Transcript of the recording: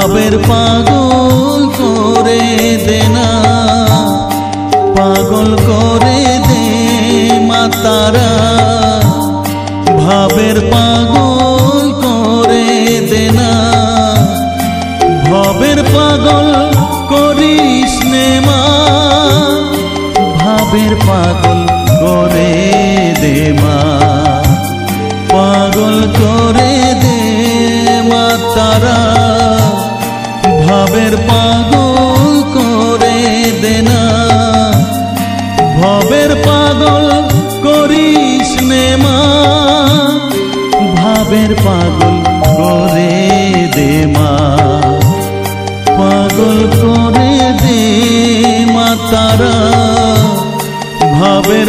ভাবের পাগল করে দে না, পাগল করে দে মা তারা, ভাবের পাগল করে দে না, ভবের পাগল করিস নে মা, ভাবের পাগল করে দে মা, পাগল করে দে মা তারা, ভাবের পাগল করে দে না, ভবের পাগল করিস নে মা, ভাবের পাগল করে দে মা, পাগল করে দে মা তারা, ভাবের